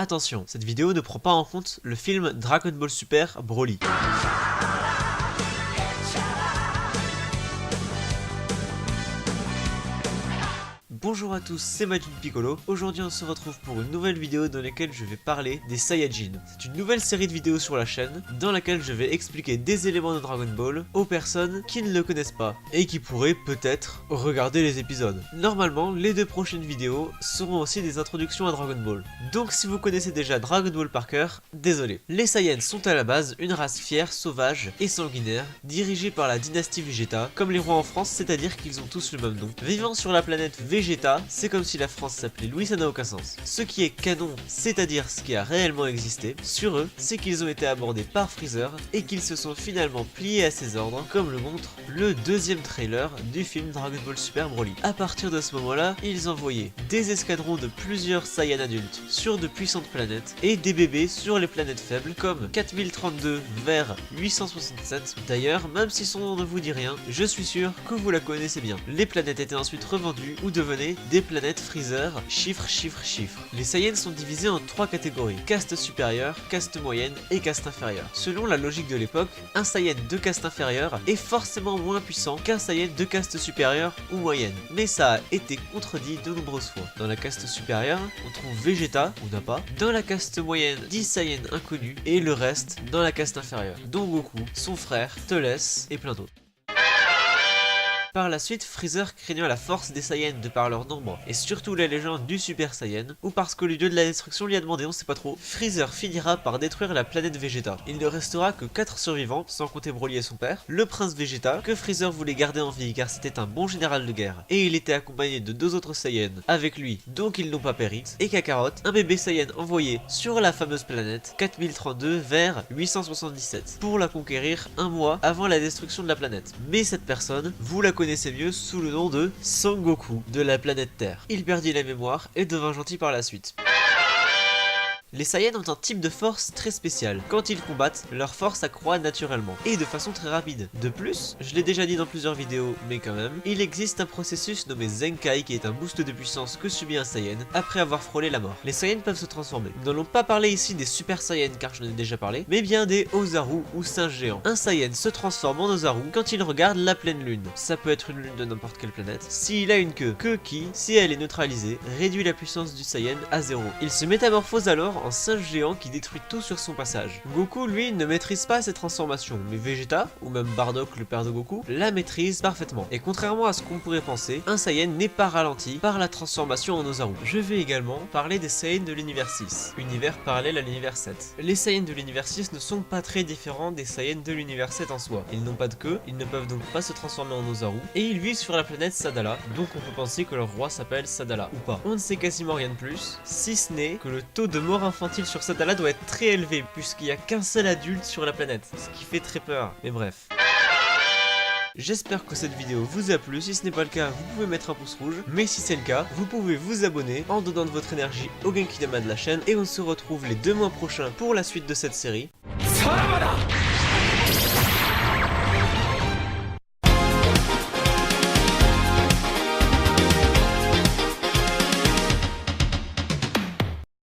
Attention, cette vidéo ne prend pas en compte le film Dragon Ball Super Broly. Bonjour à tous, c'est Majin Piccolo. Aujourd'hui on se retrouve pour une nouvelle vidéo dans laquelle je vais parler des Saiyajin. C'est une nouvelle série de vidéos sur la chaîne dans laquelle je vais expliquer des éléments de Dragon Ball aux personnes qui ne le connaissent pas et qui pourraient peut-être regarder les épisodes. Normalement, les deux prochaines vidéos seront aussi des introductions à Dragon Ball. Donc si vous connaissez déjà Dragon Ball par cœur, désolé. Les Saiyans sont à la base une race fière, sauvage et sanguinaire, dirigée par la dynastie Vegeta, comme les rois en France, c'est-à-dire qu'ils ont tous le même nom. Vivant sur la planète Vegeta, c'est comme si la France s'appelait Louis, ça n'a aucun sens. Ce qui est canon, c'est-à-dire ce qui a réellement existé, sur eux, c'est qu'ils ont été abordés par Freezer et qu'ils se sont finalement pliés à ses ordres, comme le montre le deuxième trailer du film Dragon Ball Super Broly. À partir de ce moment-là, ils envoyaient des escadrons de plusieurs Saiyans adultes sur de puissantes planètes et des bébés sur les planètes faibles comme 4032 vers 867. D'ailleurs, même si son nom ne vous dit rien, je suis sûr que vous la connaissez bien. Les planètes étaient ensuite revendues ou devenaient des planètes Freezer, chiffre. Les Saiyans sont divisés en trois catégories: caste supérieure, caste moyenne et caste inférieure. Selon la logique de l'époque, un Saiyan de caste inférieure est forcément moins puissant qu'un Saiyan de caste supérieure ou moyenne. Mais ça a été contredit de nombreuses fois. Dans la caste supérieure, on trouve Vegeta, ou Nappa. Dans la caste moyenne, 10 Saiyans inconnus, et le reste dans la caste inférieure, dont Goku, son frère, Teles et plein d'autres. Par la suite, Freezer craignant la force des Saiyans de par leur nombre, et surtout la légende du Super Saiyan, ou parce que le dieu de la destruction lui a demandé, on sait pas trop, Freezer finira par détruire la planète Vegeta. Il ne restera que 4 survivants, sans compter Broly et son père, le prince Vegeta, que Freezer voulait garder en vie car c'était un bon général de guerre, et il était accompagné de 2 autres Saiyans avec lui, donc ils n'ont pas péri, et Kakarot, un bébé Saiyan envoyé sur la fameuse planète 4032 vers 877, pour la conquérir un mois avant la destruction de la planète. Mais cette personne, vous la connaissez mieux sous le nom de Sangoku de la planète Terre. Il perdit la mémoire et devint gentil par la suite. Les Saiyans ont un type de force très spécial. Quand ils combattent, leur force accroît naturellement, et de façon très rapide. De plus, je l'ai déjà dit dans plusieurs vidéos, mais quand même, il existe un processus nommé Zenkai qui est un boost de puissance que subit un Saiyan après avoir frôlé la mort. Les Saiyans peuvent se transformer. Nous n'allons pas parler ici des Super Saiyans car je n'en ai déjà parlé, mais bien des Ozaru ou singes géants. Un Saiyan se transforme en Ozaru quand il regarde la pleine lune. Ça peut être une lune de n'importe quelle planète. S'il a une queue qui, si elle est neutralisée, réduit la puissance du Saiyan à 0. Il se métamorphose alors en singe géant qui détruit tout sur son passage. Goku, lui, ne maîtrise pas ces transformations, mais Vegeta, ou même Bardock, le père de Goku, la maîtrise parfaitement. Et contrairement à ce qu'on pourrait penser, un Saiyan n'est pas ralenti par la transformation en Ozaru. Je vais également parler des Saiyans de l'univers 6, univers parallèle à l'univers 7. Les Saiyans de l'univers 6 ne sont pas très différents des Saiyans de l'univers 7 en soi. Ils n'ont pas de queue, ils ne peuvent donc pas se transformer en Ozaru, et ils vivent sur la planète Sadala, donc on peut penser que leur roi s'appelle Sadala, ou pas. On ne sait quasiment rien de plus, si ce n'est que le taux de mort infantile sur Sadala doit être très élevé puisqu'il n'y a qu'un seul adulte sur la planète, ce qui fait très peur, mais bref. J'espère que cette vidéo vous a plu, si ce n'est pas le cas, vous pouvez mettre un pouce rouge, mais si c'est le cas, vous pouvez vous abonner en donnant de votre énergie au Genkidama de la chaîne, et on se retrouve les 2 mois prochains pour la suite de cette série.